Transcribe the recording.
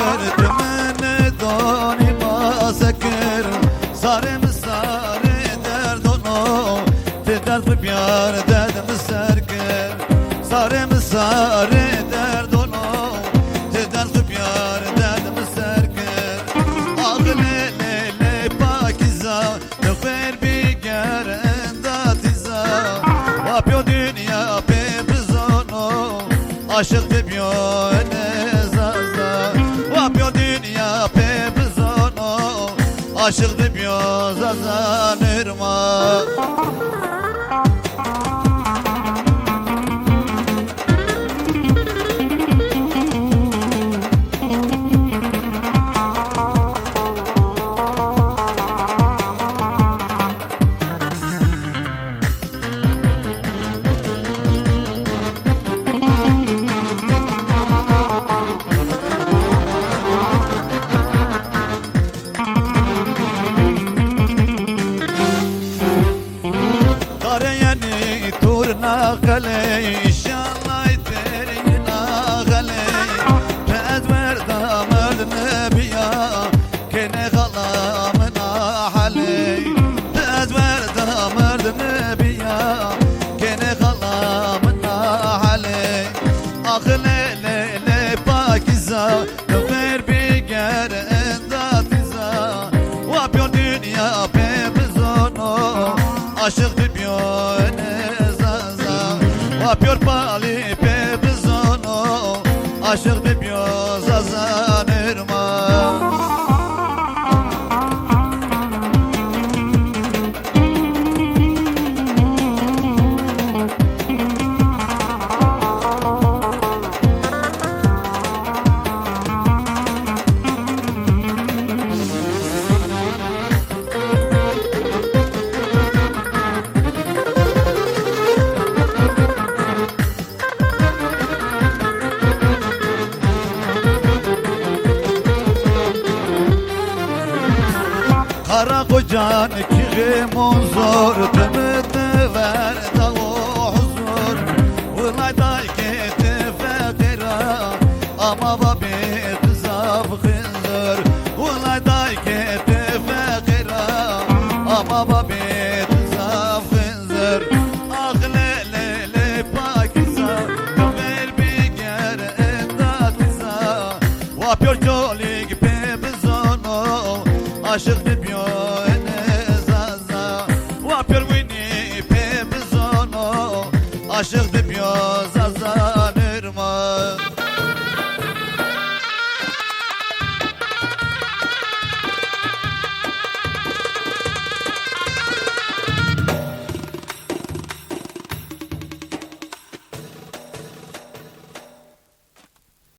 تمنى دوني ما سكر صار مسار دردونو تدرد بيار درد مسركر صار مسار دردونو تدرد بيار درد مسركر أغلى ليلة باكزا نغير بيجار انداتزا وابيو دنيا ببزونو عاشق بيون aşık demiyor zazanırma. غلي إن شاء الله يترينا غلي بعد ورد مرد نبيا كنا غلا منا حلي بعد ورد مرد نبيا كنا غلا منا حلي أغلى ليلة باكزا غير بيجار انداتزا وابيو دنيا بمزونو عاشق بيون Apyor pali pe bizono aşık demiyor zazanırma. Kara kocan kiğimun zor Tümüdü ver da o huzur Ulay da gitti fekira Ama babi kızaf hınzır Ulay da gitti fekira Ama babi kızaf hınzır Ağle lele pakiza Kamer biger endatiza Vapyor çolik pe bizono Aşık